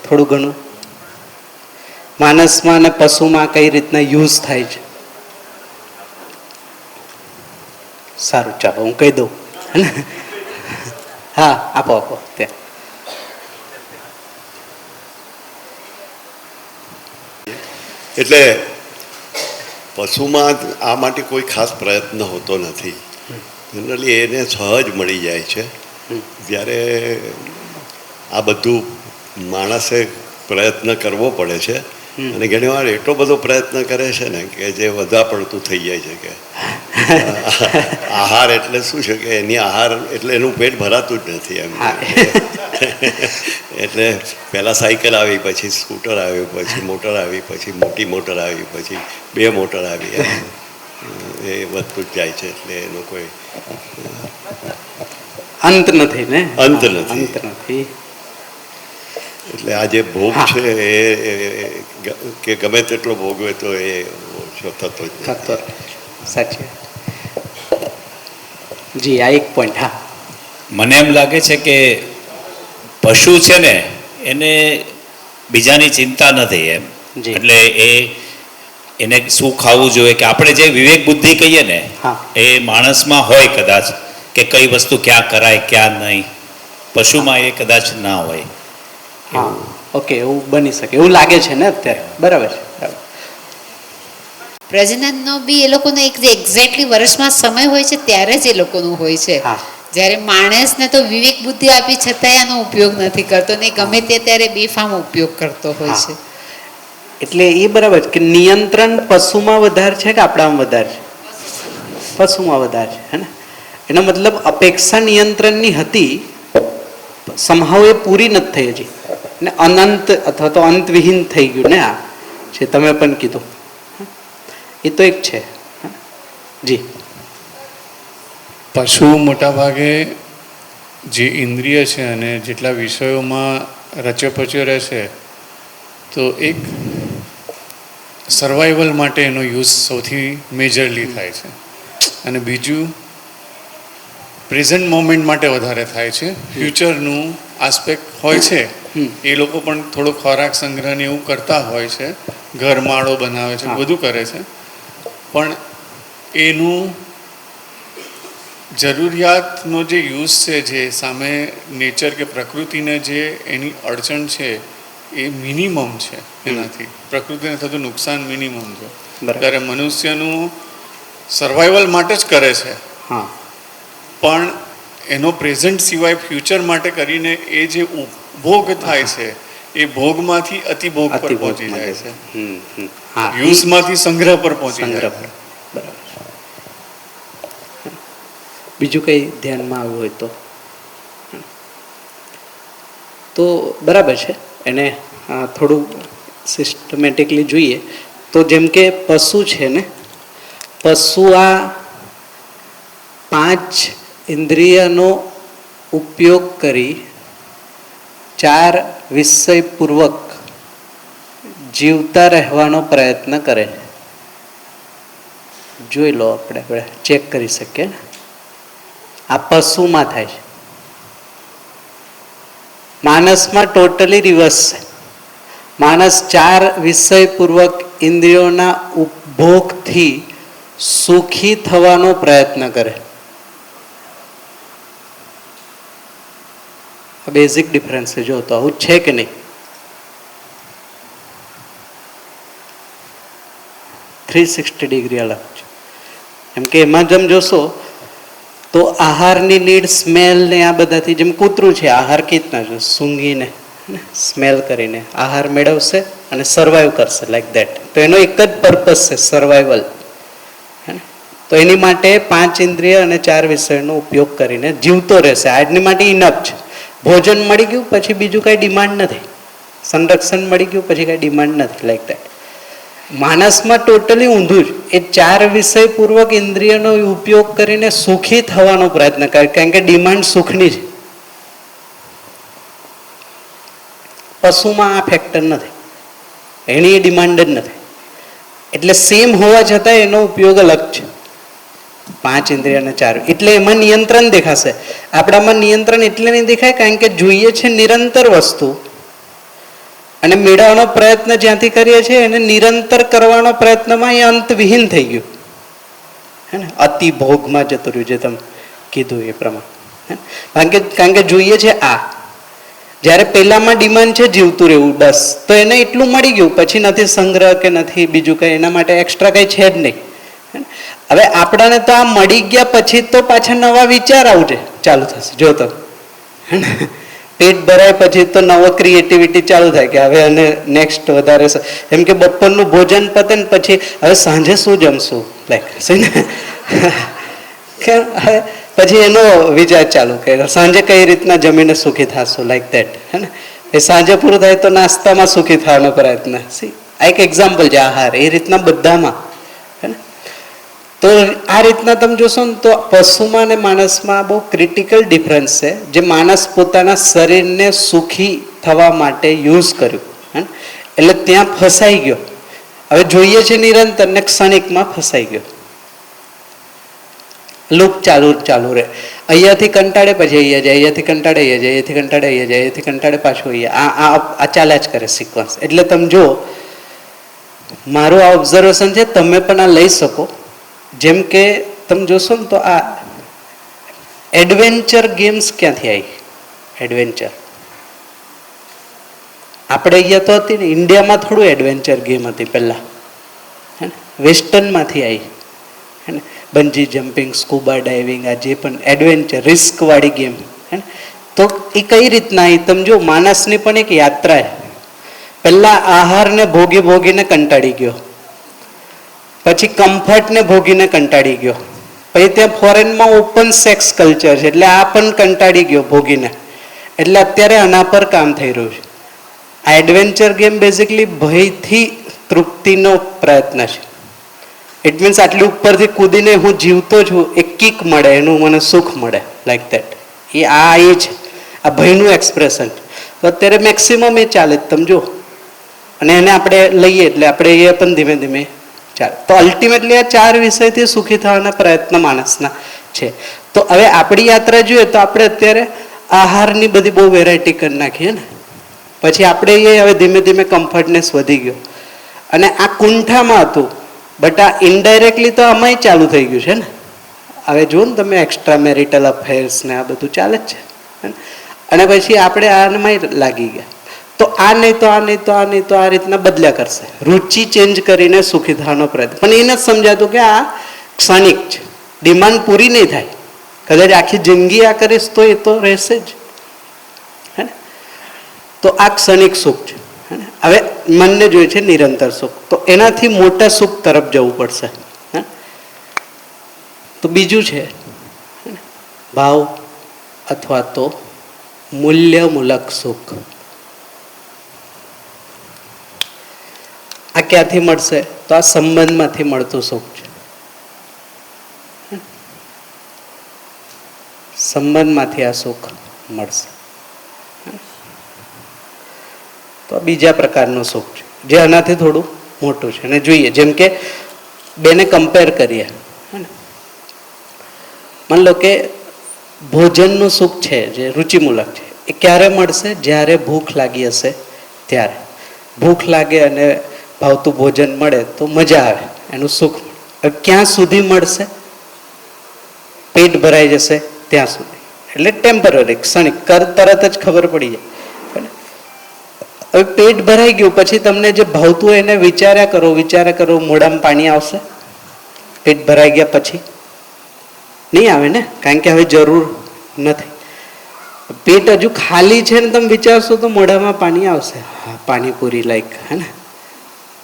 થોડું ઘણું માણસમાં અને પશુમાં કઈ રીતના યુઝ થાય છે? સારું, ચાલો હું કહી દઉં. હા, આપો આપો ત્યાં. એટલે પશુમાં આ માટે કોઈ ખાસ પ્રયત્ન હોતો નથી. જનરલી એને સહજ મળી જાય છે. જ્યારે આ બધું માણસે પ્રયત્ન કરવો પડે છે, અને ઘણી વાર એટલો બધો પ્રયત્ન કરે છે ને કે જે વધારે પડતું થઈ જાય છે. કે આહાર એટલે શું છે કે એની આહાર એટલે એનું પેટ ભરાતું જ નથી એમ. એટલે પહેલાં સાયકલ આવી, પછી સ્કૂટર આવ્યું, પછી મોટર આવી, પછી મોટી મોટર આવી, પછી 2 મોટર આવી, એ વધતું જ જાય છે. એટલે એનો કોઈ અંત નથી ને? અંત નથી. અંત નથી. એટલે આ જે ભોગ છે એ કે ગમે તેટલો ભોગવે તો એ ઓછો થતો જ નથી. સાચી. જી, આ એક પોઈન્ટ. હા, મને એમ લાગે છે કે પશુ છે ને એને બીજાની ચિંતા નથી એમ. એટલે એને શું ખાવું જોઈએ કે આપણે જે વિવેક બુદ્ધિ કહીએ ને એ માણસમાં હોય કદાચ, કે કઈ વસ્તુ ક્યાં કરાય ક્યાં નહીં. પશુમાં એ કદાચ ના હોય. હા, ઓકે, એવું બની શકે, એવું લાગે છે ને અત્યારે. બરાબર છે. પ્રજનનનો બી એ લોકોનો એક જે એક્ઝેક્ટલી વર્ષમાં સમય હોય છે ત્યારે જ એ લોકોનું હોય છે. જ્યારે માણસને તો વિવેક બુદ્ધિ આપી છતાંય આનો ઉપયોગ નથી કરતો ને ગમે તે ત્યારે બેફામ ઉપયોગ કરતો હોય છે. એટલે એ બરાબર છે કે નિયંત્રણ પશુમાં વધારે છે કે આપણામાં વધારે છે? પશુમાં વધારે છે, હે ને? એનો મતલબ અપેક્ષા નિયંત્રણની હતી, સમહાવ એ પૂરી નથી થઈ હજી, ને અનંત અથવા તો અંતવિહીન થઈ ગયું ને. આ જે તમે પણ કીધું એ તો એક છે. જી, પશુ મોટાભાગે જે ઇન્દ્રિય છે અને જેટલા વિષયોમાં રચ્યો રહેશે, તો એક સર્વાઈવલ માટે એનો યુઝ સૌથી મેજરલી થાય છે. અને બીજું પ્રેઝન્ટ મોમેન્ટ માટે વધારે થાય છે. ફ્યુચરનું આસ્પેક્ટ હોય છે. એ લોકો પણ થોડો ખોરાક સંગ્રહને એવું કરતા હોય છે, ઘરમાળો બનાવે છે, બધું કરે છે. પણ એનું જરૂરિયાતનો જે યુઝ છે, જે સામે નેચર કે પ્રકૃતિને જે એની અડચણ છે એ મિનિમમ છે. એનાથી પ્રકૃતિને થતું નુકસાન મિનિમમ છે. ત્યારે મનુષ્યનું સર્વાઈવલ માટે જ કરે છે, પણ એનો પ્રેઝન્ટ સિવાય ફ્યુચર માટે કરીને એ જે ઉપભોગ થાય છે એ ભોગમાંથી અતિભોગ પર પહોંચી જાય છે, યુઝમાંથી સંગ્રહ પર પહોંચી જાય છે. બીજું કંઈ ધ્યાનમાં આવ્યું હોય તો બરાબર છે. એને થોડું સિસ્ટમેટિકલી જોઈએ તો જેમ કે પશુ છે ને, પશુ આ 5 ઇન્દ્રિયનો ઉપયોગ કરી 4 વિષયપૂર્વક જીવતા રહેવાનો પ્રયત્ન કરે છે. જોઈ લો, આપણે ચેક કરી શકીએ ને. આ પશુમાં થાય છે. માણસમાં ટોટલી રિવર્સ છે. માણસ 4 વિષયપૂર્વક ઇન્દ્રિયોના ઉપભોગથી સુખી થવાનો પ્રયત્ન કરે. બેઝિક ડિફરન્સ છે. જો તો આવું છે કે નહીં? 360 ડિગ્રી અલગ છે. એમ કે એમાં જેમ જોશો તો આહારની નીડ, સ્મેલ ને આ બધાથી, જેમ કૂતરું છે આહાર કીતના છે, સૂંઘીને સ્મેલ કરીને આહાર મેળવશે અને સર્વાઈવ કરશે, લાઈક ધેટ. તો એનો એક જ પર્પસ છે, સર્વાઈવલ. તો એની માટે 5 ઇન્દ્રિય અને 4 વિષયનો ઉપયોગ કરીને જીવતો રહેશે. આજની માટે ઇનફ છે. ભોજન મળી ગયું પછી બીજું કાંઈ ડિમાન્ડ નથી, સંરક્ષણ મળી ગયું પછી કાંઈ ડિમાન્ડ નથી, લાઈક ધેટ. માણસમાં ટોટલી ઊંધું જ. એ 4 વિષયપૂર્વક ઇન્દ્રિયનો ઉપયોગ કરીને સુખી થવાનો પ્રયત્ન કરે, કારણ કે ડિમાન્ડ સુખની છે. પશુમાં આ ફેક્ટર નથી, એની ડિમાન્ડ જ નથી. એટલે સેમ હોવા છતાં એનો ઉપયોગ અલગ છે. 5 ઇન્દ્રિય અને 4, એટલે એમાં નિયંત્રણ દેખાશે. આપણામાં નિયંત્રણ એટલે નહીં દેખાય કારણ કે જોઈએ છે નિરંતર વસ્તુ, અને મેળવવાનો પ્રયત્ન જ્યાંથી કરીએ છીએ એને નિરંતર કરવાનો પ્રયત્નમાં એ અંતવિહીન થઈ ગયું, હે ને? અતિ ભોગમાં જતું રહ્યું, જે તમે કીધું એ પ્રમાણે. કારણ કે જોઈએ છે આ જ્યારે પહેલામાં ડિમાન્ડ છે જીવતું રહેવું બસ, તો એને એટલું મળી ગયું, પછી નથી સંગ્રહ કે નથી બીજું કંઈ, એના માટે એક્સ્ટ્રા કંઈ છે જ નહીં. હવે આપણાને તો આ મળી ગયા પછી તો પાછા નવા વિચાર આવજે ચાલુ થશે, જો તો પેટ ભરાય પછી તો નવો ક્રિએટિવિટી ચાલુ થાય કે હવે અને નેક્સ્ટ વધારે, એમ કે બપોરનું ભોજન પતે ને પછી હવે સાંજે શું જમશું, લાઈક ને પછી એનો વિચાર ચાલુ કે સાંજે કઈ રીતના જમીને સુખી થશું, લાઈક દેટ, હે ને? એ સાંજે પૂરું થાય તો નાસ્તામાં સુખી થવાનો પ્રયત્ન. સી આ એક એક્ઝામ્પલ છે આહાર, એ રીતના બધામાં, હે ને? તો આ રીતના તમે જોશો ને તો પશુમાં અને માણસમાં બહુ ક્રિટિકલ ડિફરન્સ છે, જે માણસ પોતાના શરીરને સુખી થવા માટે યુઝ કર્યું, હે ને? એટલે ત્યાં ફસાઈ ગયો. હવે જોઈએ છે નિરંતર ને ક્ષણિકમાં ફસાઈ ગયો. લૂપ ચાલુ રહે, અહીંયાથી કંટાળે પછી અહીંયા જાય, અહીંયાથી કંટાળે અહીંયા જાય, અહીંયાથી કંટાળે અહીંયા જાય, અહીંયાથી કંટાળે પાછું અહીંયા, આ ચાલ્યા જ કરે સિક્વન્સ. એટલે તમે જો મારું આ ઓબ્ઝર્વેશન છે, તમે પણ આ લઈ શકો. જેમ કે તમે જોશો ને તો આ એડવેન્ચર ગેમ્સ ક્યાંથી આવી? એડવેન્ચર આપણે અહીંયા તો હતી ને, ઇન્ડિયામાં થોડું એડવેન્ચર ગેમ હતી પહેલા, હે ને? વેસ્ટર્નમાંથી આવી, હે ને? બંજી જમ્પિંગ, સ્કૂબા ડાઇવિંગ, આ જે પણ એડવેન્ચર રિસ્ક વાળી ગેમ, હે ને? તો એ કઈ રીતના આવી તમે જો, માણસની પણ એક યાત્રા છે. પહેલા આહારને ભોગીને કંટાળી ગયો, પછી કમ્ફર્ટને ભોગીને કંટાળી ગયો, પછી ત્યાં ફોરેનમાં ઓપન સેક્સ કલ્ચર છે એટલે આ પણ કંટાળી ગયો ભોગીને, એટલે અત્યારે આના પર કામ થઈ રહ્યું છે. આ એડવેન્ચર ગેમ બેઝિકલી ભયથી તૃપ્તિનો પ્રયત્ન છે. ઇટ મીન્સ આટલી ઉપરથી કૂદીને હું જીવતો છું, એક કિક મળે, એનું મને સુખ મળે, લાઈક દેટ. એ છે આ ભયનું એક્સપ્રેશન. તો અત્યારે મેક્સિમમ એ ચાલે તમે જો, અને એને આપણે લઈએ એટલે આપણે એ પણ ધીમે ધીમે ચાલે. તો અલ્ટિમેટલી આ 4 વિષયથી સુખી થવાના પ્રયત્ન માણસના છે. તો હવે આપણી યાત્રા જોઈએ તો આપણે અત્યારે આહારની બધી બહુ વેરાયટી કરી નાખીએ ને, પછી આપણે એ હવે ધીમે ધીમે કમ્ફર્ટનેસ વધી ગયો, અને આ કુંઠામાં હતું, બટ આ ઇનડાયરેક્ટલી તો આમાંય ચાલુ થઈ ગયું છે ને. હવે જુઓ ને તમે, એક્સ્ટ્રા મેરિટલ અફેર્સ ને આ બધું ચાલે જ છે, અને પછી આપણે આનામાં લાગી ગયા. તો આ નહીં તો આ નહીં તો આ નહીં તો આ રીતના બદલ્યા કરશે, રુચિ ચેન્જ કરીને સુખી થવાનો પ્રયત્ન. પણ એને જ સમજાતું કે આ ક્ષણિક છે, ડિમાન્ડ પૂરી નહીં થાય. કદાચ આખી જિંદગી આ કરીશ તો એ તો રહેશે જ, હે ને? તો આ ક્ષણિક સુખ છે. હવે મનને જોઈએ છે નિરંતર સુખ, તો એનાથી મોટા સુખ તરફ જવું પડશે. તો બીજું છે ભાવ અથવા તો મૂલ્યમૂલક સુખ. આ ક્યાંથી મળશે? તો આ સંબંધમાંથી મળતું સુખ છે. સંબંધમાંથી આ સુખ મળશે. તો બીજા પ્રકારનું સુખ છે, જે આનાથી થોડું મોટું છે. અને જોઈએ, જેમ કે બેને કમ્પેર કરીએ, માન લો કે ભોજનનું સુખ છે જે રુચિમૂલક છે, એ ક્યારે મળશે? જ્યારે ભૂખ લાગી હશે ત્યારે. ભૂખ લાગે અને ભાવતું ભોજન મળે તો મજા આવે, એનું સુખ. ક્યાં સુધી મળશે? પેટ ભરાઈ જશે ત્યાં સુધી. એટલે ટેમ્પરરી, ક્ષણિક, તરત જ ખબર પડી જાય. હવે પેટ ભરાઈ ગયું પછી તમને જે ભાવતું હોય એને વિચાર્યા કરો, મોઢામાં પાણી આવશે? પેટ ભરાઈ ગયા પછી નહીં આવે ને, કારણ કે હવે જરૂર નથી. પેટ હજુ ખાલી છે ને તમે વિચારશો તો મોઢામાં પાણી આવશે. હા, પાણીપુરી લાઈક, હે ને?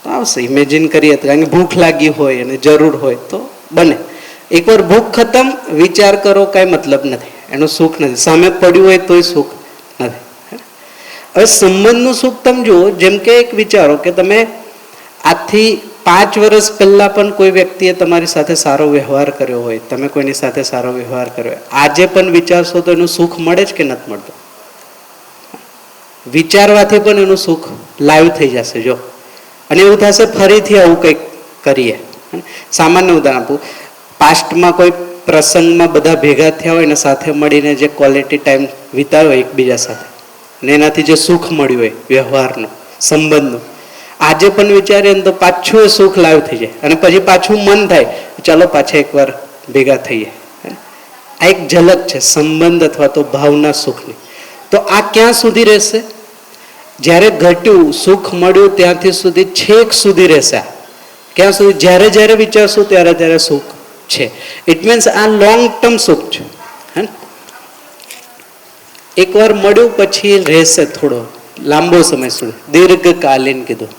તો આવશે, ઇમેજિન કરીએ તો. કારણ કે ભૂખ લાગી હોય અને જરૂર હોય તો બને. એકવાર ભૂખ ખતમ, વિચાર કરો, કાંઈ મતલબ નથી, એનું સુખ નથી. સામે પડ્યું હોય તોય સુખ નથી. હવે સંબંધનું સુખ તમે જુઓ, જેમ કે એક વિચારો કે તમે આજથી 5 વર્ષ પહેલા પણ કોઈ વ્યક્તિએ તમારી સાથે સારો વ્યવહાર કર્યો હોય, તમે કોઈની સાથે સારો વ્યવહાર કર્યો હોય, આજે પણ વિચારશો તો એનું સુખ મળે જ કે નથી મળતું? વિચારવાથી પણ એનું સુખ લાઈવ થઈ જશે. જો, અને એવું થશે ફરીથી આવું કંઈક કરીએ. સામાન્ય ઉદાહરણ આપું, પાસ્ટમાં કોઈ પ્રસંગમાં બધા ભેગા થયા હોય ને સાથે મળીને જે ક્વોલિટી ટાઈમ વિતાવ્યો એકબીજા સાથે, ને એનાથી જે સુખ મળ્યું હોય વ્યવહારનું, સંબંધનું. આજે પણ વિચારીએ ને તો પાછું એ સુખ લાવ થઈ જાય અને પછી પાછું મન થાય ચાલો પાછા એકવાર ભેગા થઈએ. આ એક ઝલક છે સંબંધ અથવા તો ભાવના સુખની. તો આ ક્યાં સુધી રહેશે? જ્યારે ઘટ્યું સુખ મળ્યું ત્યાંથી સુધી છેક સુધી રહેશે. ક્યાં સુધી? જ્યારે જ્યારે વિચારશું ત્યારે ત્યારે સુખ છે. ઇટ મીન્સ આ લોંગ ટર્મ સુખ છે. એકવાર મળ્યું પછી રહેશે થોડો લાંબો સમય સુધી, દીર્ઘકાલીન કીધું.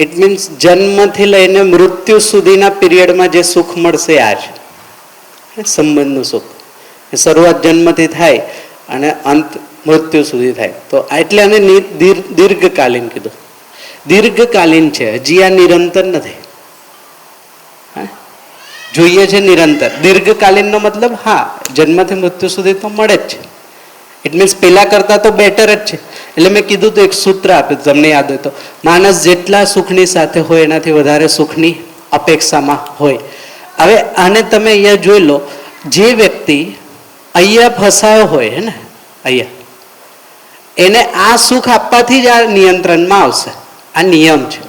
ઇટ મીન્સ જન્મથી લઈને મૃત્યુ સુધીના પીરિયડમાં જે સુખ મળશે આ જ સંબંધનું સુખ. શરૂઆત જન્મથી થાય અને અંત મૃત્યુ સુધી થાય. તો એટલે આને દીર્ઘકાલીન કીધું. દીર્ઘકાલીન છે, હજી આ નિરંતર નથી. જોઈએ છે નિરંતર. દીર્ઘકાલીનનો મતલબ હા જન્મથી મૃત્યુ સુધી તો મળે જ છે. ઇટ મીન્સ પેલા કરતા તો બેટર જ છે. એટલે મેં કીધું તો એક સૂત્ર આપ્યું તમને યાદ હોય તો, માણસ જેટલા સુખની સાથે હોય એનાથી વધારે સુખની અપેક્ષામાં હોય. હવે આને તમે અહીંયા જોઈ લો, જે વ્યક્તિ અહીંયા ફસાયો હોય હે ને અહીંયા, એને આ સુખ આપવાથી જ આ નિયંત્રણમાં આવશે. આ નિયમ છે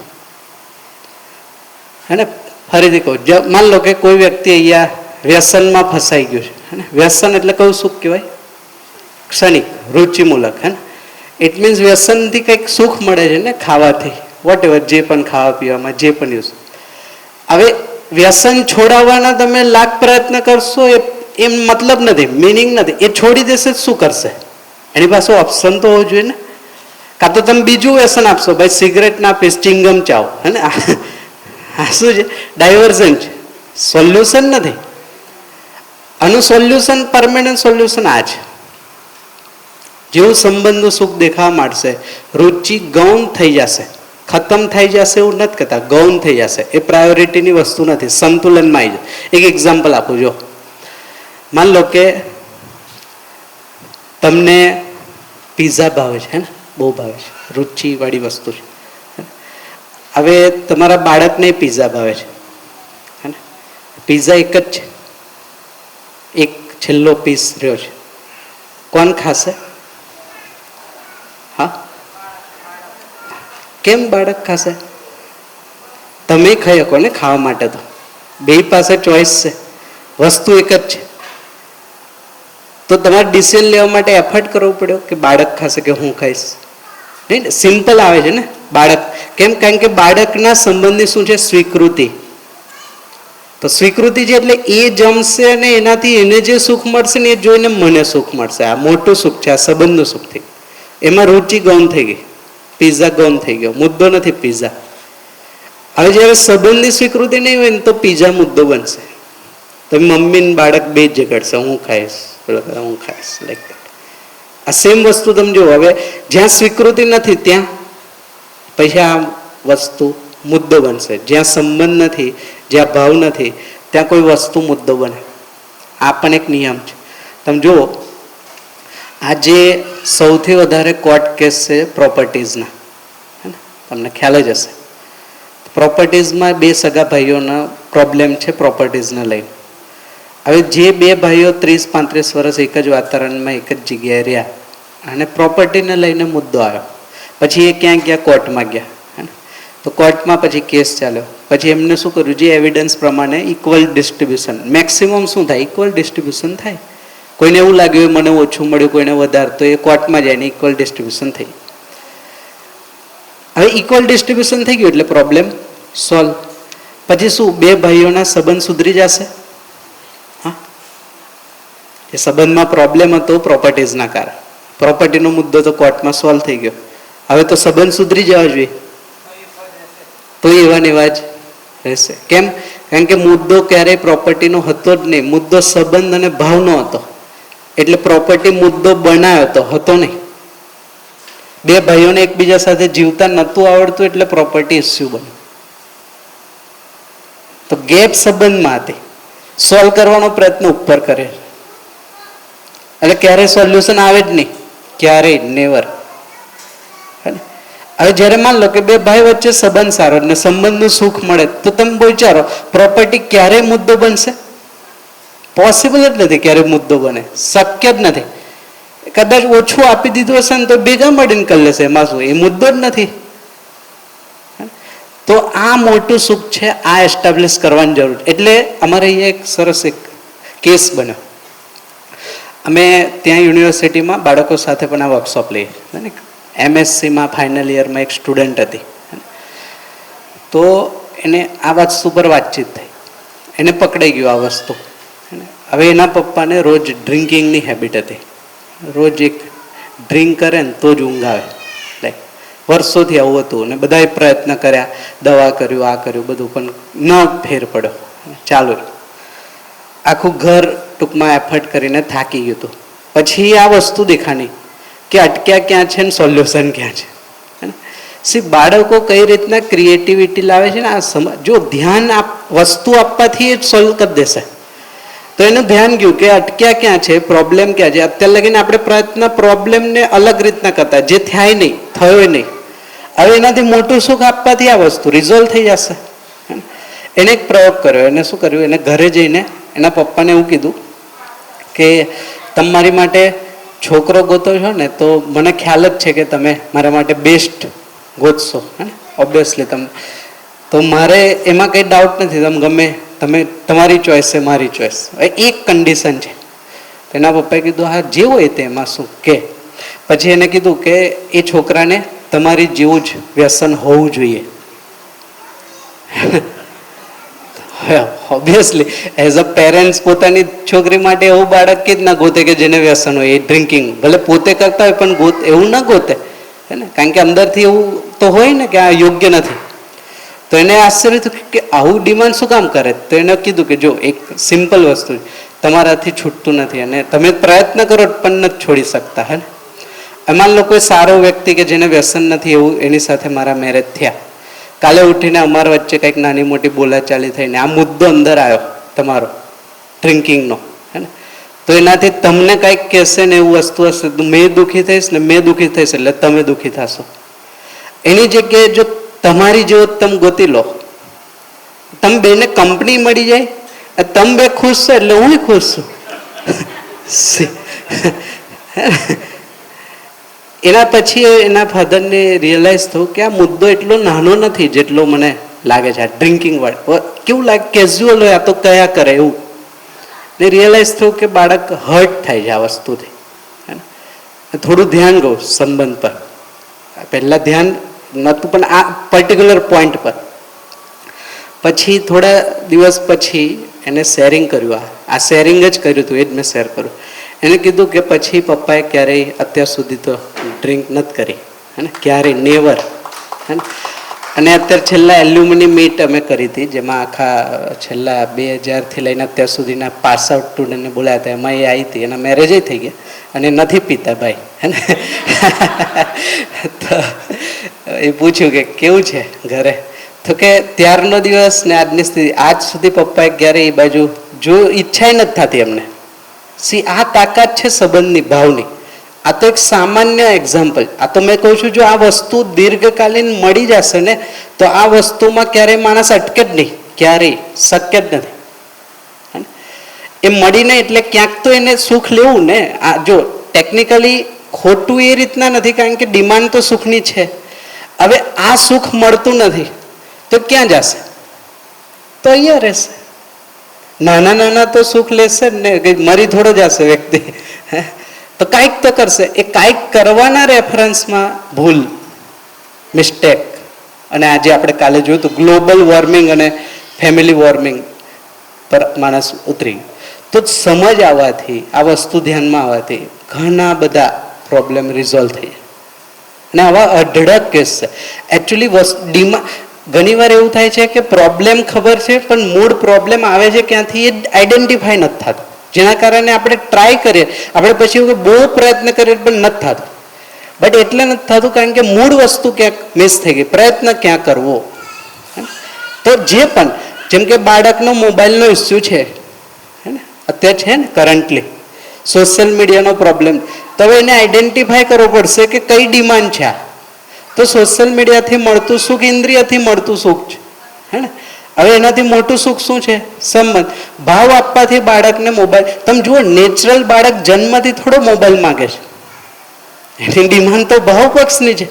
હે ને. ફરીથી કહું, માન લો કે કોઈ વ્યક્તિ અહીંયા વ્યસનમાં ફસાઈ ગયું છે ને. વ્યસન એટલે કયું સુખ કહેવાય? ક્ષણિક રુચિમૂલક હે ને. ઇટ મીન્સ વ્યસનથી કંઈક સુખ મળે છે ને, ખાવાથી વોટ એવર, જે પણ ખાવા પીવામાં જે પણ યુઝ. હવે વ્યસન છોડાવવાના તમે લાખ પ્રયત્ન કરશો એમ મતલબ નથી, મિનિંગ નથી. એ છોડી દેશે શું કરશે? એની પાસે ઓપ્શન તો હોવો જોઈએ ને. કાં તો તમે બીજું વ્યસન આપશો, ભાઈ સિગરેટ ના પીસ, ચિંગમ ચાવો હે ને. આ શું છે? ડાયવર્ઝન છે, સોલ્યુશન નથી. આનું સોલ્યુશન, પરમેનન્ટ સોલ્યુશન આ છે. જેવું સંબંધનું સુખ દેખાવા માંડશે, રુચિ ગૌણ થઈ જશે, ખતમ થઈ જશે એવું નથી કહેતા, ગૌણ થઈ જશે. એ પ્રાયોરિટીની વસ્તુ નથી, સંતુલનમાં આવી જાય. એક એક્ઝામ્પલ આપું જો. માન લો કે તમને પીઝા ભાવે છે ને, બહુ ભાવે છે, રુચિવાળી વસ્તુ છે. હવે તમારા બાળકને પીઝા ભાવે છે હે ને. પીઝા એક જ છે, એક છેલ્લો પીસ રહ્યો છે. કોણ ખાશે? હા, કેમ બાળક ખાશે? તમે ખાઈ શકો ને ખાવા માટે. તો બે પાસે ચોઈસ છે, વસ્તુ એક જ છે. તો તમારે ડિસિઝન લેવા માટે એફર્ટ કરવો પડ્યો કે બાળક ખાશે કે હું ખાઈશ? નહીં, સિમ્પલ આવે છે ને બાળક. કેમ? કારણ કે બાળકના સંબંધની શું છે? સ્વીકૃતિ. તો સ્વીકૃતિ છે એટલે એ જમશે અને એનાથી એને જે સુખ મળશે ને એ જોઈને મને સુખ મળશે. આ મોટું સુખ છે, આ સંબંધનું સુખ થઈ. એમાં રુચિ ગૌણ થઈ ગઈ, પીઝા ગૌણ થઈ ગયો, મુદ્દો નથી પીઝા. હવે જ્યારે સંબંધની સ્વીકૃતિ નહીં હોય ને તો પીઝા મુદ્દો બનશે. તો મમ્મી ને બાળક બે જ ઝઘડશે, હું ખાઈશ, હું ખાઈશ, લાઈક દેટ. આ સેમ વસ્તુ તમે જુઓ. હવે જ્યાં સ્વીકૃતિ નથી ત્યાં પછી આ વસ્તુ મુદ્દો બનશે. જ્યાં સંબંધ નથી, જ્યાં ભાવ નથી, ત્યાં કોઈ વસ્તુ મુદ્દો બને. આ પણ એક નિયમ છે. તમે જુઓ, આજે સૌથી વધારે કોર્ટ કેસ છે પ્રોપર્ટીઝના, તમને ખ્યાલ જ હશે. પ્રોપર્ટીઝમાં બે સગા ભાઈઓના પ્રોબ્લેમ છે પ્રોપર્ટીઝને લઈને. હવે જે બે ભાઈઓ 30-35 વર્ષ એક જ વાતાવરણમાં એક જ જગ્યાએ રહ્યા અને પ્રોપર્ટીને લઈને મુદ્દો આવ્યો, પછી એ ક્યાં ગયા? કોર્ટમાં ગયા. તો કોર્ટમાં પછી કેસ ચાલ્યો. પછી એમને શું કર્યું? જે એવિડન્સ પ્રમાણે ઇક્વલ ડિસ્ટ્રીબ્યુશન, મેક્સિમમ શું થાય? ઇક્વલ ડિસ્ટ્રીબ્યુશન થાય. કોઈને એવું લાગ્યું મને ઓછું મળ્યું, કોઈને વધારે, તો એ કોર્ટમાં જાય ને ઇક્વલ ડિસ્ટ્રીબ્યુશન થઈ. હવે ઇક્વલ ડિસ્ટ્રીબ્યુશન થઈ ગયું એટલે પ્રોબ્લેમ સોલ્વ. પછી શું? બે ભાઈઓના સંબંધ સુધરી જશે. હા, એ સંબંધમાં પ્રોબ્લેમ હતો પ્રોપર્ટીઝના કારણે. પ્રોપર્ટીનો મુદ્દો તો કોર્ટમાં સોલ્વ થઈ ગયો. હવે તો સંબંધ સુધરી જવા જોઈએ, તો એવા ને એવા જ રહેશે. કેમ? કારણ કે મુદ્દો ક્યારેય પ્રોપર્ટીનો હતો જ નહીં, મુદ્દો સંબંધ અને ભાવનો હતો. એટલે પ્રોપર્ટી મુદ્દો બનાવ્યો તો હતો નહીં. બે ભાઈઓને એકબીજા સાથે જીવતા નહોતું આવડતું એટલે પ્રોપર્ટી ઇસ્યુ બન્યું. તો ગેપ સંબંધમાં હતી, સોલ્વ કરવાનો પ્રયત્ન ઉપર કરે એટલે ક્યારેય સોલ્યુશન આવે જ નહીં, ક્યારેય, નેવર. હવે જ્યારે માન લો કે બે ભાઈ વચ્ચે સંબંધ સારો ને સંબંધનું સુખ મળે, તો તમે વિચારો પ્રોપર્ટી ક્યારેય મુદ્દો બનશે? પોસિબલ જ નથી ક્યારેય મુદ્દો બને, શક્ય જ નથી. કદાચ ઓછું આપી દીધું હશે ને તો ભેગા મળીને કરી લેશે, એમાં શું, એ મુદ્દો જ નથી. તો આ મોટું સુખ છે, આ એસ્ટાબ્લિશ કરવાની જરૂર. એટલે અમારે અહીંયા એક સરસ એક કેસ બન્યો. અમે ત્યાં યુનિવર્સિટીમાં બાળકો સાથે પણ આ વર્કશોપ લઈએ. MScમાં ફાઇનલ યરમાં એક સ્ટુડન્ટ હતી, તો એને આ વસ્તુ પર વાતચીત થઈ, એને પકડાઈ ગયું આ વસ્તુ. હવે એના પપ્પાને રોજ ડ્રિંકિંગની હેબિટ હતી, રોજ એક ડ્રિંક કરે ને તો જ ઊંઘ આવે. લાઈક વર્ષોથી આવું હતું ને બધાએ પ્રયત્ન કર્યા, દવા કર્યું, આ કર્યું બધું, પણ ન ફેર પડ્યો. ચાલુ આખું ઘર ટૂંકમાં એફર્ટ કરીને થાકી ગયું હતું. પછી આ વસ્તુ દેખાણી કે અટક્યા ક્યાં છે ને સોલ્યુશન ક્યાં છે. બાળકો કઈ રીતના ક્રિએટિવિટી લાવે છે ને, આ જો ધ્યાન વસ્તુ આપવાથી એ સોલ્વ કરી દેશે. તો એનું ધ્યાન ગયું કે અટક્યા ક્યાં છે, પ્રોબ્લેમ ક્યાં છે. અત્યારે લગીને આપણે પ્રયત્ન પ્રોબ્લેમને અલગ રીતના કરતા, જે થાય નહીં, થયો નહીં. હવે એનાથી મોટું સુખ આપવાથી આ વસ્તુ રિઝોલ્વ થઈ જશે. એને એક પ્રયોગ કર્યો. એને શું કર્યું, એને ઘરે જઈને એના પપ્પાને એવું કીધું કે તમારી માટે છોકરો ગોતો છો ને, તો મને ખ્યાલ જ છે કે તમે મારા માટે બેસ્ટ ગોતશો, હે ને, ઓબ્વિયસલી તમે, તો મારે એમાં કંઈ ડાઉટ નથી, તમે તમારી ચોઈસ છે, મારી ચોઈસ. એક કન્ડિશન છે. એના પપ્પાએ કીધું હા જે હોય તે, એમાં શું કે. પછી એને કીધું કે એ છોકરાને તમારી જેવું જ વ્યસન હોવું જોઈએ. ઓબ્વિયસલી એઝ અ પેરેન્ટ્સ પોતાની છોકરી માટે એવું બાળક કે જ ના ગોતે કે જેને વ્યસન હોય, એ ડ્રિંકિંગ ભલે પોતે કરતા હોય પણ એવું ના ગોતે, હે ને, કારણ કે અંદરથી એવું તો હોય ને કે આ યોગ્ય નથી. તો એને આશ્ચર્ય થયું કે આવું ડિમાન્ડ શું કામ કરે. તો એને કીધું કે જો એક સિમ્પલ વસ્તુ તમારાથી છૂટતું નથી અને તમે પ્રયત્ન કરો પણ નથી છોડી શકતા, હે ને. એમાં લોકો સારો વ્યક્તિ કે જેને વ્યસન નથી એવું એની સાથે મારા મેરેજ થયા. કાલે ઉઠીને અમારા વચ્ચે કંઈક નાની મોટી બોલાચાલી થઈને આ મુદ્દો અંદર આવ્યો તમારો ડ્રિંકિંગનો, હે ને. તો એનાથી તમને કંઈક કહેશે ને એવું વસ્તુ હશે તો મેં દુઃખી થઈશ ને મેં દુઃખી થઈશ એટલે તમે દુઃખી થશો. એની જગ્યાએ જો તમારી જેવો તમે ગોતી લો, તમે બેને કંપની મળી જાય, તમે બે ખુશ છો એટલે હું ખુશ છું. એના પછી એના ફાધરને રિયલાઇઝ થયું કે આ મુદ્દો એટલો નાનો નથી જેટલો મને લાગે છે. આ ડ્રિંકિંગ વાળો કેવું લાગે, કેઝ્યુઅલ હોય, આ તો કયા કરે એવું. ને રિયલાઇઝ થયું કે બાળક હર્ટ થાય છે આ વસ્તુથી. થોડું ધ્યાન ગયું સંબંધ પર. પહેલાં ધ્યાન નહોતું પણ આ પર્ટિક્યુલર પોઈન્ટ પર. પછી થોડા દિવસ પછી એને શેરિંગ કર્યું. આ શેરિંગ જ કર્યું હતું, એ જ મેં શેર કર્યું. એને કીધું કે પછી પપ્પાએ ક્યારેય અત્યાર સુધી તો ડ્રિંક નથી કરી, હે ને, ક્યારેય, નેવર, હે ને. અને અત્યારે છેલ્લા એલ્યુમિની મીટ અમે કરી હતી, જેમાં આખા છેલ્લા 2000થી લઈને અત્યાર સુધીના પાસ આઉટ સ્ટુડન્ટને બોલાયા હતા. એમાં એ આવી હતી, એના મેરેજ થઈ ગયા અને નથી પીતા ભાઈ, હે ને. તો એ પૂછ્યું કે કેવું છે ઘરે, તો કે ત્યારનો દિવસ ને આજની સ્થિતિ, આજ સુધી પપ્પાએ ક્યારેય એ બાજુ જો ઈચ્છા નથી થતી એમને. આ તાકાત છે સંબંધની, ભાવની. આ તો એક સામાન્ય એક્ઝામ્પલ. આ તો મેં કહું છું જો આ વસ્તુ દીર્ઘકાલીન મળી જશે ને તો આ વસ્તુમાં ક્યારેય માણસ અટકે જ નહીં, ક્યારેય શક્ય જ નથી. એ મળીને એટલે ક્યાંક તો એને સુખ લેવું ને. આ જો ટેકનિકલી ખોટું એ રીતના નથી, કારણ કે ડિમાન્ડ તો સુખની છે. હવે આ સુખ મળતું નથી તો ક્યાં જશે, તો અહીંયા રહેશે. નાના નાના તો સુખ લેશે જ ને, મરી થોડો જશે વ્યક્તિ, તો કાંઈક તો કરશે. એ કાંઈક કરવાના રેફરન્સમાં ભૂલ, મિસ્ટેક. અને આજે આપણે કાલે જોયું તો ગ્લોબલ વોર્મિંગ અને ફેમિલી વોર્મિંગ પર માણસ ઉતરી. તો સમજ આવવાથી, આ વસ્તુ ધ્યાનમાં આવવાથી ઘણા બધા પ્રોબ્લેમ રિઝોલ્વ થઈ જાય. અને આવા અઢળક કેસ છે. એકચ્યુઅલી ઘણીવાર એવું થાય છે કે પ્રોબ્લેમ ખબર છે પણ મૂળ પ્રોબ્લેમ આવે છે ક્યાંથી એ આઈડેન્ટિફાઈ નથી થતું, જેના કારણે આપણે ટ્રાય કરીએ, આપણે પછી બહુ પ્રયત્ન કરીએ પણ નથી થતું. બટ એટલે નથી થતું કારણ કે મૂળ વસ્તુ ક્યાંક મિસ થઈ ગઈ, પ્રયત્ન ક્યાં કરવો. તો જે પણ, જેમ કે બાળકનો મોબાઈલનો ઇસ્યુ છે, હે ને, અત્યારે છે ને કરન્ટલી સોશિયલ મીડિયાનો પ્રોબ્લેમ, તો હવે એને આઈડેન્ટિફાઈ કરવો પડશે કે કઈ ડિમાન્ડ છે આ. તો સોશિયલ મીડિયાથી મળતું સુખ ઇન્દ્રિયથી મળતું સુખ છે, હે ને. હવે એનાથી મોટું સુખ શું છે, સંબંધ. ભાવ આપવાથી બાળકને મોબાઈલ, તમે જુઓ નેચરલ બાળક જન્મથી થોડો મોબાઈલ માગે છે, એની ડિમાન્ડ તો ભાવ પક્ષની છે.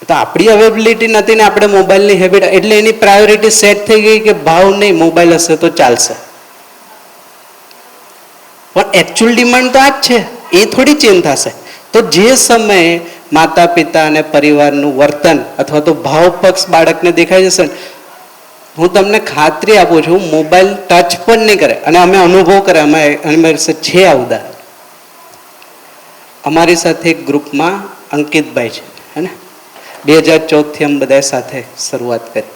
તો આપણી અવેબિલિટી નથી ને આપણે મોબાઈલની હેબિટ, એટલે એની પ્રાયોરિટી સેટ થઈ ગઈ કે ભાવ નહીં, મોબાઈલ હશે તો ચાલશે. પણ એકચ્યુઅલ ડિમાન્ડ તો આ જ છે, એ થોડી ચેન્જ થશે. તો જે સમયે માતા પિતા અને પરિવારનું વર્તન અથવા તો ભાવ પક્ષ બાળકને દેખાઈ જશે ને, હું તમને ખાતરી આપું છું મોબાઈલ ટચ પણ નહીં કરે. અને અમે અનુભવ કરે, અમારી સાથે છે આ ઉદાહરણ. અમારી સાથે એક ગ્રુપમાં અંકિતભાઈ છે, હે ને, 2014થી અમે બધા સાથે શરૂઆત કરી.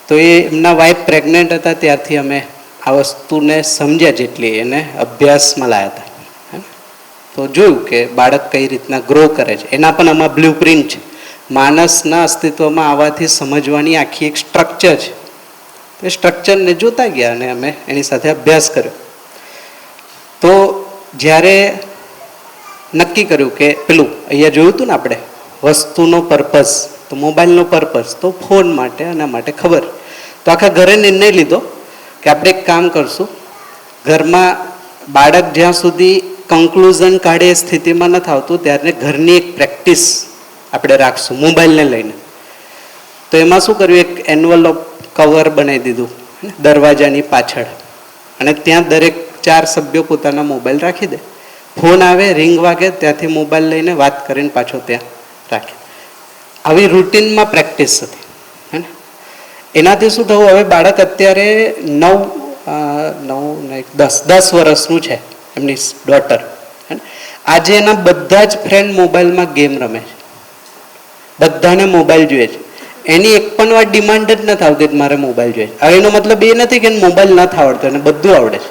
તો એ એમના વાઈફ પ્રેગ્નન્ટ હતા ત્યારથી અમે આ વસ્તુને સમજ્યા, જેટલી એને અભ્યાસમાં લાવ્યા હતા. તો જોયું કે બાળક કઈ રીતના ગ્રો કરે છે, એના પણ આમાં બ્લુ પ્રિન્ટ છે. માણસના અસ્તિત્વમાં આવવાથી સમજવાની આખી એક સ્ટ્રક્ચર છે. એ સ્ટ્રક્ચરને જોતા ગયા અને અમે એની સાથે અભ્યાસ કર્યો. તો જ્યારે નક્કી કર્યું કે પેલું અહીંયા જોયું હતું ને આપણે વસ્તુનો પર્પઝ, તો મોબાઈલનો પર્પઝ તો ફોન માટે, આના માટે ખબર. તો આખા ઘરે નિર્ણય લીધો કે આપણે એક કામ કરશું, ઘરમાં બાળક જ્યાં સુધી કન્ક્લુઝન કાઢે એ સ્થિતિમાં નથી આવતું ત્યારે ઘરની એક પ્રેક્ટિસ આપણે રાખશું મોબાઈલને લઈને. તો એમાં શું કર્યું, એક એન્વલપ કવર બનાવી દીધું દરવાજાની પાછળ, અને ત્યાં દરેક 4 સભ્યો પોતાના મોબાઈલ રાખી દે. ફોન આવે, રિંગ વાગે, ત્યાંથી મોબાઈલ લઈને વાત કરીને પાછો ત્યાં રાખે. આવી રૂટીનમાં પ્રેક્ટિસ હતી, હે ને. એનાથી શું થયું, હવે બાળક અત્યારે 10 વર્ષનું છે, એમની ડોટર. આજે એના બધા જ ફ્રેન્ડ મોબાઈલમાં ગેમ રમે છે, બધાને મોબાઈલ જોઈએ છે. એની એક પણ વાર ડિમાન્ડ જ નથી આવતી મારે મોબાઈલ જોઈએ છે. હવે એનો મતલબ એ નથી કે મોબાઈલ નથી આવડતો, એને બધું આવડે છે.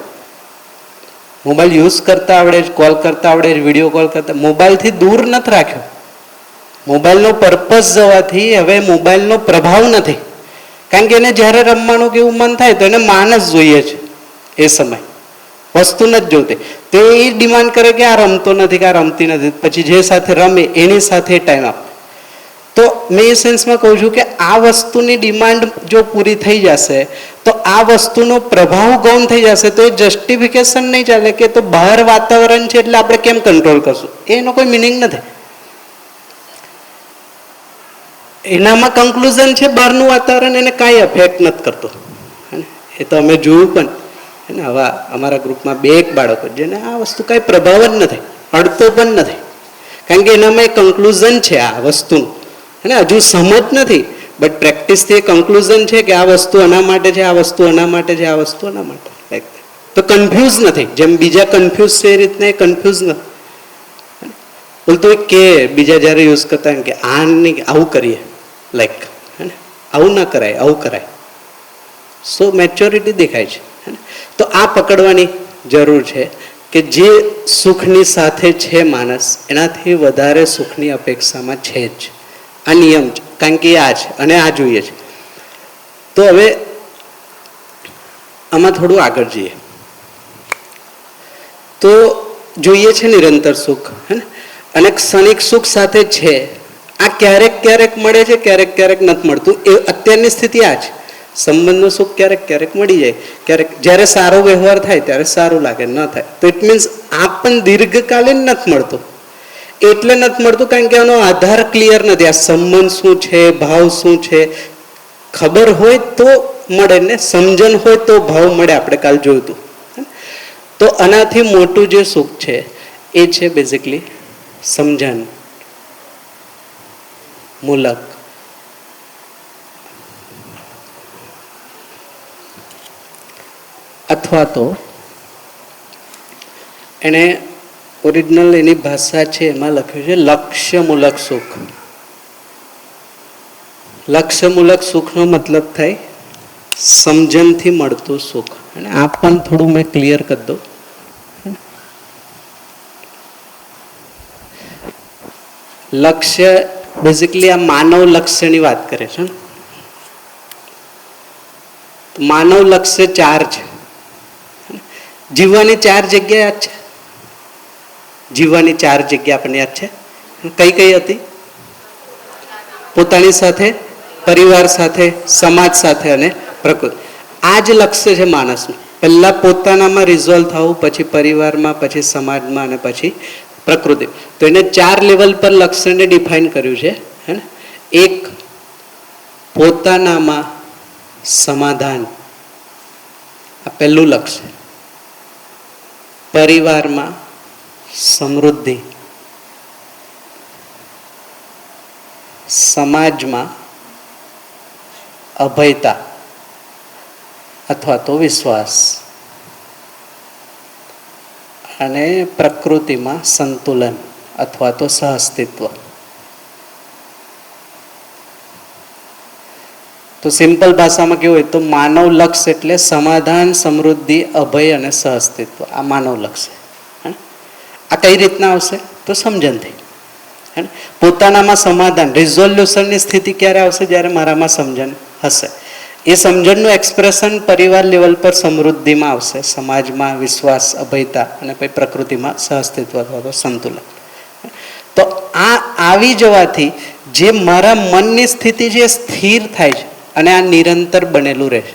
મોબાઈલ યુઝ કરતા આવડે છે, કોલ કરતા આવડે છે, વિડીયો કોલ કરતા. મોબાઈલથી દૂર નથી રાખ્યો. મોબાઈલનો પર્પઝ જવાથી હવે મોબાઈલનો પ્રભાવ નથી, કારણ કે એને જ્યારે રમવાનું કેવું મન થાય તો એને માણસ જોઈએ છે. એ સમય વસ્તુ નથી જોતી, તો એ ડિમાન્ડ કરે કે આ રમતો નથી, કે આ રમતી નથી. પછી જે સાથે રમે એની સાથે ટાઈમ આપે. તો મેં એ સેન્સમાં કહું છું કે આ વસ્તુની ડિમાન્ડ જો પૂરી થઈ જશે તો આ વસ્તુનો પ્રભાવ ગૌણ થઈ જશે. તો એ જસ્ટિફિકેશન નહીં ચાલે કે તો બહાર વાતાવરણ છે એટલે આપણે કેમ કંટ્રોલ કરશું, એનો કોઈ મિનિંગ નથી. એનામાં કન્ક્લુઝન છે બહારનું વાતાવરણ એને કાંઈ અફેક્ટ નથી કરતું. એ તો અમે જોયું પણ, અને હવે અમારા ગ્રુપમાં 2 બાળકો જેને આ વસ્તુ કાંઈ પ્રભાવ જ નથી, અડતો પણ નથી, કારણ કે એનામાં એક કન્ક્લુઝન છે આ વસ્તુનું. અને હજુ સમજ નથી, બટ પ્રેક્ટિસથી કન્ક્લુઝન છે કે આ વસ્તુ આના માટે છે, આ વસ્તુ આના માટે છે, આ વસ્તુ આના માટે. લાઈક તો કન્ફ્યુઝ નથી, જેમ બીજા કન્ફ્યુઝ છે એ રીતના એ કન્ફ્યુઝ નથી. બોલતું કે બીજા જ્યારે યુઝ કરતા કે આ નહીં, આવું કરીએ, લાઈક આવું ના કરાય, આવું કરાય. સો મેચ્યોરિટી દેખાય છે. તો આ પકડવાની જરૂર છે કે જે સુખની સાથે છે માણસ, એનાથી વધારે સુખની અપેક્ષામાં છે જ. આ નિયમ છે, કારણ કે આ છે અને આ જોઈએ છે. તો હવે આમાં થોડું આગળ જઈએ તો જોઈએ છે નિરંતર સુખ, હે ને, અને ક્ષણિક સુખ સાથે છે. આ ક્યારેક ક્યારેક મળે છે, ક્યારેક ક્યારેક નથી મળતું. એ અત્યારની સ્થિતિ આ છે. સંબંધનું સુખ ક્યારેક ક્યારેક મળી જાય, ક્યારેક જ્યારે સારો વ્યવહાર થાય ત્યારે સારું લાગે, ન થાય તો ઇટ મીન્સ આ પણ દીર્ઘકાલીન નથી મળતું. એટલે નથી મળતું કારણ કે આનો આધાર ક્લિયર નથી. આ સંબંધ શું છે, ભાવ શું છે, ખબર હોય તો મળે ને, સમજણ હોય તો ભાવ મળે. આપણે કાલ જોયું હતું. તો આનાથી મોટું જે સુખ છે એ છે બેઝિકલી સમજણ, મૂલક. અથવા તો એને ઓરિજિનલ એની ભાષા છે એમાં લખ્યું છે લક્ષ્યમૂલક સુખ. લક્ષ્યમૂલક સુખનો મતલબ થાય સમજણથી મળતું સુખ. અને આ પણ થોડું મેં ક્લિયર કરી દઉં. લક્ષ્ય બેઝિકલી આ માનવ લક્ષ્યની વાત કરે છે. માનવ લક્ષ્ય 4 છે. જીવવાની 4 જગ્યા યાદ છે? જીવવાની 4 જગ્યા આપણને યાદ છે? કઈ કઈ હતી? પોતાની સાથે, પરિવાર સાથે, સમાજ સાથે અને પ્રકૃતિ. આ જ લક્ષ્ય છે માણસનું. પહેલા પોતાનામાં રિઝોલ્વ થવું, પછી પરિવારમાં, પછી સમાજમાં અને પછી પ્રકૃતિ. તો એને 4 લેવલ પર લક્ષ્યને ડિફાઇન કર્યું છે, હે ને. એક, પોતાનામાં સમાધાન, આ પહેલું લક્ષ્ય. પરિવારમાં સમૃદ્ધિ, સમાજમાં અભયતા અથવા તો વિશ્વાસ, અને પ્રકૃતિમાં સંતુલન અથવા તો સહઅસ્તિત્વ. તો સિમ્પલ ભાષામાં કેવું હોય તો માનવ લક્ષ્ય એટલે સમાધાન, સમૃદ્ધિ, અભય અને સહઅસ્તિત્વ. આ માનવ લક્ષ્ય. આ કઈ રીતના આવશે તો સમજણથી. પોતાનામાં સમાધાન, રિઝોલ્યુશનની સ્થિતિ ક્યારે આવશે? જ્યારે મારામાં સમજણ હશે. એ સમજણનું એક્સપ્રેશન પરિવાર લેવલ પર સમૃદ્ધિમાં આવશે, સમાજમાં વિશ્વાસ, અભયતા, અને પછી પ્રકૃતિમાં સહઅસ્તિત્વ અથવા તો સંતુલન. તો આ આવી જવાથી જે મારા મનની સ્થિતિ છે એ સ્થિર થાય છે, અને આ નિરંતર બનેલું રહે છે.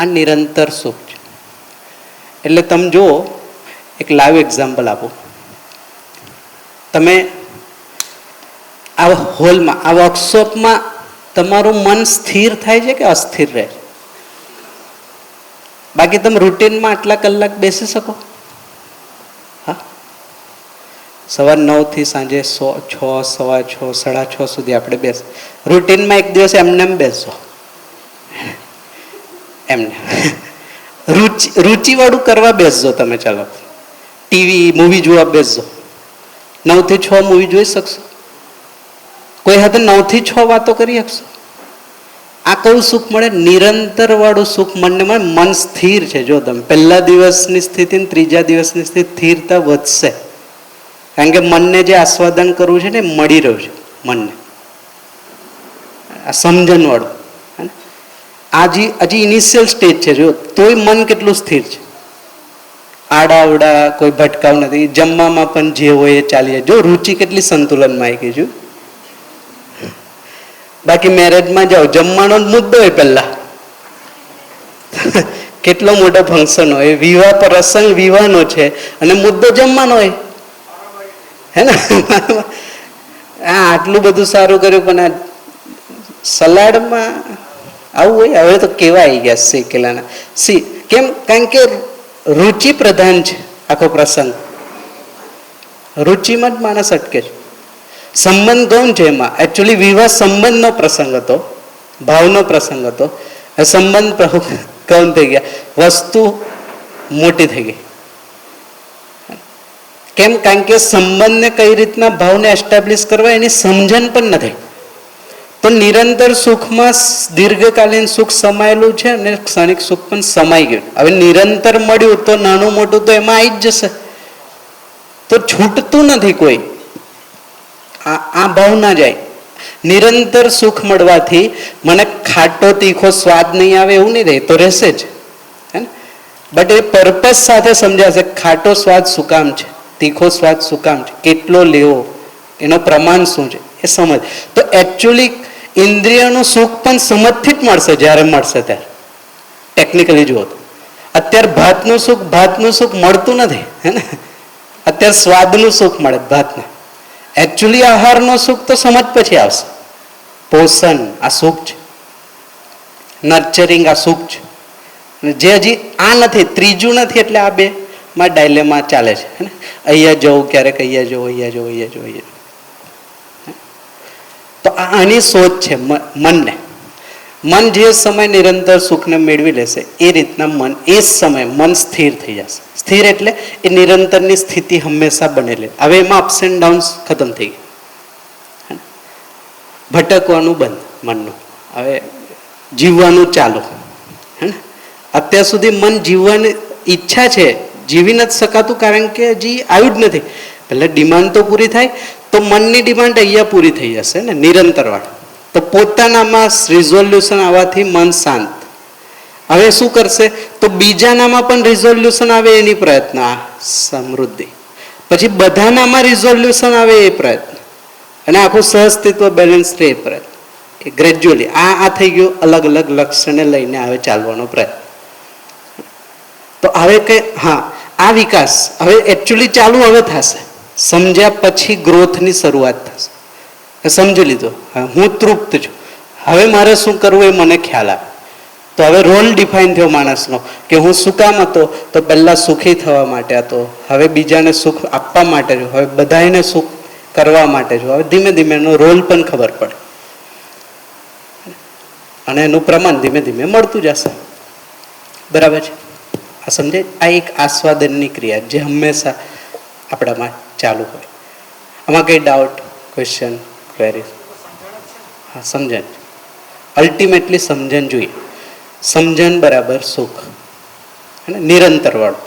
આ નિરંતર સુખ છે. એટલે તમે જુઓ, એક લાઈવ એક્ઝામ્પલ આપો. તમે આ હોલમાં, આ વર્કશોપમાં તમારું મન સ્થિર થાય છે કે અસ્થિર રહે છે? બાકી તમે રૂટીનમાં આટલા કલાક બેસી શકો? હા, સવાર 9 થી સાંજે 6, 6:15, 6:30 સુધી આપણે બેસ. રૂટીનમાં એક દિવસ એમને બેસજો, એમને રુચિવાળું કરવા બેસજો તમે. ચાલો, ટીવી મૂવી જોવા બેસજો. 9 થી 6 મૂવી જોઈ શકશો? કોઈ હાથે 9 થી 6 વાતો કરી શકશો? આ કયું સુખ મળે? નિરંતર વાળું સુખ મનને મળે. મન સ્થિર છે. જો તમે પહેલા દિવસની સ્થિતિ ને ત્રીજા દિવસની સ્થિરતા વધશે, કારણ કે મનને જે આસ્વાદન કરવું છે ને મળી રહ્યું છે મનને. આ સમજણ વાળું. હજી ઇનિશિયલ સ્ટેજ છે. જો તોય મન કેટલું સ્થિર છે. આડાવડા કોઈ ભટકાવ નથી. જમવામાં પણ જે હોય એ ચાલી જાય. જો રુચિ કેટલી સંતુલનમાં આવી ગઈ છે. બાકી મેરેજમાં જાઓ, જમવાનો મુદ્દો હોય પહેલા. કેટલો મોટો ફંક્શન હોય, વિવાહ પ્રસંગ વિવાહનો છે અને મુદ્દો જમવાનો હોય, હે ને. આટલું બધું સારું કર્યું પણ આ સલાડમાં આવું હોય. હવે તો કેવા આવી ગયા શેકેલાના. કેમ? કારણ કે રુચિ પ્રધાન છે આખો પ્રસંગ. રુચિમાં જ માણસ અટકે છે. સંબંધ ગૌણ છે. એમાં એકચ્યુઅલી વિવાહ સંબંધનો પ્રસંગ હતો, ભાવનો પ્રસંગ હતો. સંબંધ ગૌણ થઈ ગયા, વસ્તુ મોટી થઈ ગઈ. કેમ? કારણ કે સંબંધને કઈ રીતના ભાવને એસ્ટાબ્લિશ કરવા એની સમજણ પણ નથી. તો નિરંતર સુખમાં દીર્ઘકાલીન સુખ સમાયેલું છે અને ક્ષણિક સુખ પણ સમાઈ ગયું. હવે નિરંતર મળ્યું તો નાનું મોટું તો એમાં આવી જ જશે. તો છૂટતું નથી કોઈ. આ ભાવ ના જાય. નિરંતર સુખ મળવાથી મને ખાટો તીખો સ્વાદ નહીં આવે એવું નહીં રહે, તો રહેશે જ. હે ને? બટ એ પર્પસ સાથે સમજાશે ખાટો સ્વાદ શું કામ છે, તીખો સ્વાદ શું કામ છે, કેટલો લેવો, એનો પ્રમાણ શું છે, એ સમજ. તો એકચ્યુઅલી ઇન્દ્રિયનું સુખ પણ સમજથી જ મળશે. જ્યારે મળશે ત્યારે ટેકનિકલી જુઓ તો અત્યારે ભાતનું સુખ મળતું નથી, હે ને. અત્યારે સ્વાદનું સુખ મળે ભાતના. એકચ્યુઅલી આહારનો સુખ તો સમજ પછી આવશે. પોષણ આ સુખ છે, નર્ચરિંગ આ સુખ છે. જે હજી આ નથી, ત્રીજું નથી. એટલે આ બે માં ડાયલેમા ચાલે છે, હે ને. અહીંયા જવું, ક્યારેક અહીંયા જવું, અહીંયા જવું, અહીંયા જવું, અહીંયા. તો આની સોચ છે મનને. મન જે સમય નિરંતર સુખને મેળવી લેશે એ રીતના મન એ સમય મન સ્થિર થઈ જશે. સ્થિર એટલે એ નિરંતરની સ્થિતિ હંમેશા બનેલી. હવે એમાં અપ્સ એન્ડ ડાઉન્સ ખતમ થઈ ગઈ. ભટકવાનું બંધ મનનું. હવે જીવવાનું ચાલુ, હે ને. અત્યાર સુધી મન જીવવાની ઈચ્છા છે, જીવી નથી શકાતું કારણ કે હજી આવ્યું જ નથી. પહેલા ડિમાન્ડ તો પૂરી થાય તો મનની ડિમાન્ડ અહીંયા પૂરી થઈ જશે ને, નિરંતર વાળું. તો પોતાનામાં રિઝોલ્યુશન આવવાથી મન શાંત. હવે શું કરશે? તો બીજાનામાં પણ રિઝોલ્યુશન આવે એની પ્રયત્ન, આ સમૃદ્ધિ. પછી બધાનામાં રિઝોલ્યુશન આવે એ પ્રયત્ન, અને આખું સહઅસ્તિત્વ બેલેન્સ રહે એ પ્રયત્ન. એ ગ્રેજ્યુઅલી આ થઈ ગયું. અલગ અલગ લક્ષ્યને લઈને હવે ચાલવાનો પ્રયત્ન. તો હવે કે હા, આ વિકાસ હવે એકચ્યુઅલી ચાલુ હવે થશે. સમજ્યા પછી ગ્રોથની શરૂઆત થશે. સમજી લીધો, હું તૃપ્ત છું, હવે મારે શું કરવું એ મને ખ્યાલ આવે. તો હવે રોલ ડિફાઇન થયો માણસનો કે હું શું કામ હતો, તો પહેલાં સુખી થવા માટે હતો, હવે બીજાને સુખ આપવા માટે છું, હવે બધાને સુખ કરવા માટે છું. હવે ધીમે ધીમે એનો રોલ પણ ખબર પડે અને એનું પ્રમાણ ધીમે ધીમે મળતું જશે. બરાબર છે? આ સમજાય? આ એક આસ્વાદનની ક્રિયા જે હંમેશા આપણામાં ચાલુ હોય. આમાં કંઈ ડાઉટ, ક્વેશ્ચન, ક્વેરી? હા, સમજણ. અલ્ટિમેટલી સમજણ જોઈએ. સમજણ બરાબર સુખ અને નિરંતર વાળું.